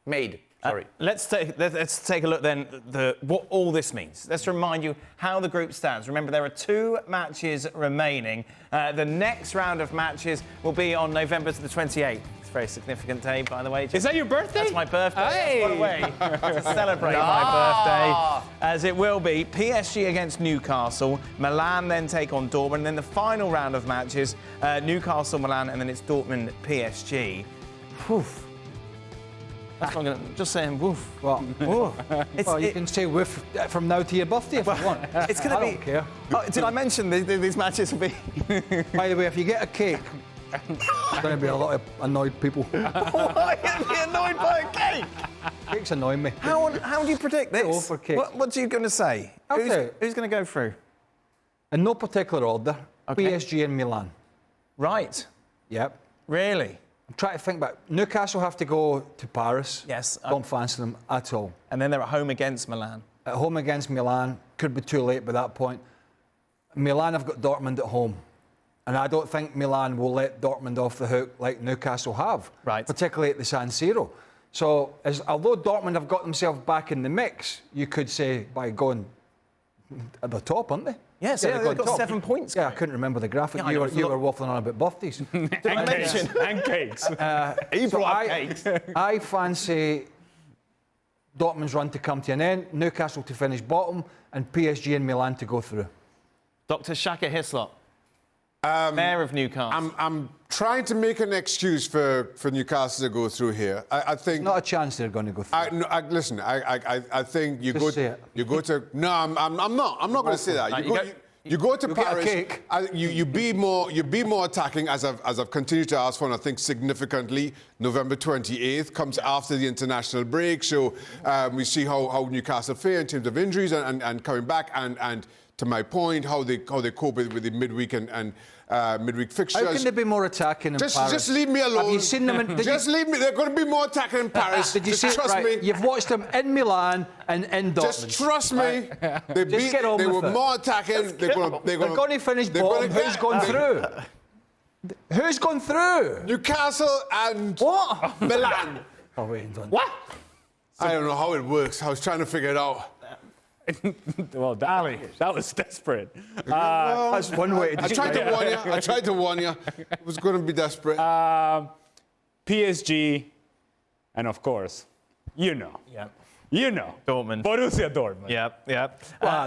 Made. Sorry. Let's take a look then what all this means. Let's remind you how the group stands. Remember, there are 2 matches remaining. The next round of matches will be on November the 28th. It's a very significant day, by the way. Is that your birthday? That's my birthday. Hey. What a way to celebrate my birthday. As it will be PSG against Newcastle. Milan then take on Dortmund. And then the final round of matches, Newcastle, Milan, and then it's Dortmund, PSG. Whew. That's not gonna, just saying woof. Well, you can say woof from now to your birthday if you want. It's going to be... I don't care. Oh, did I mention these matches will be... By the way, if you get a cake, there's going to be a lot of annoyed people. Why are you annoyed by a cake? Cakes annoy me. How do you predict this? Go for cake. What are you going to say? Who's going to go through? In no particular order, Okay. PSG and Milan. Right. Yep. Really? I'm trying to think about Newcastle have to go to Paris. Yes. Don't fancy them at all. And then they're at home against Milan. At home against Milan, could be too late by that point. Milan have got Dortmund at home. And I don't think Milan will let Dortmund off the hook like Newcastle have. Right. Particularly at the San Siro. So, although Dortmund have got themselves back in the mix, you could say by going at the top, aren't they? Yes, yeah, they've got 7 points. Yeah, I couldn't remember the graphic. Yeah, you were waffling on about birthdays. Did I mention? And cakes. Cakes. I fancy Dortmund's run to come to an end, Newcastle to finish bottom, and PSG and Milan to go through. Dr. Shaka Hislop, Mayor of Newcastle. I'm trying to make an excuse for Newcastle to go through here. I think Not a chance they're going to go through. listen. I think you Just go. say it. You go to. No, I'm not. I'm not going to say that. You go to You'll get a Paris. cake. You be more attacking, as I've continued to ask for, and I think significantly. November 28th comes after the international break, so we see how Newcastle fare in terms of injuries and coming back, and to my point, how they cope with the midweek and midweek fixtures. How can they be more attacking in Paris? Just leave me alone. Have you seen them? Leave me. They're going to be more attacking in Paris. Did you Just see? trust Right, me. you've watched them in Milan and in Dortmund. Just trust me. They were more attacking. They're going to finish bottom. Who's gone through? Who's gone through? Newcastle and What? Milan. Oh wait, done. What? I don't know how it works. I was trying to figure it out. Well, that was desperate. That's one way to I tried to warn you. It was going to be desperate. PSG, and of course, you know. Dortmund. Borussia Dortmund. Yep.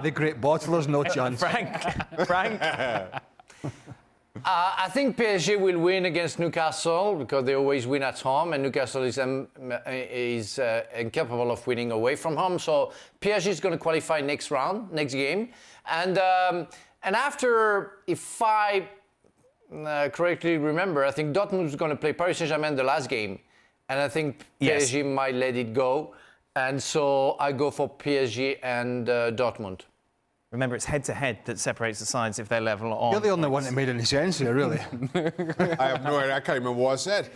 the great bottlers, no chance. Frank. I think PSG will win against Newcastle because they always win at home, and Newcastle is incapable of winning away from home. So PSG is going to qualify next game, and after, if I correctly remember, I think Dortmund is going to play Paris Saint-Germain the last game, and I think PSG might let it go, and so I go for PSG and Dortmund. Remember, it's head-to-head that separates the sides if they're level on. You're the only one that made any sense here, really. I have no idea. I can't remember what I said.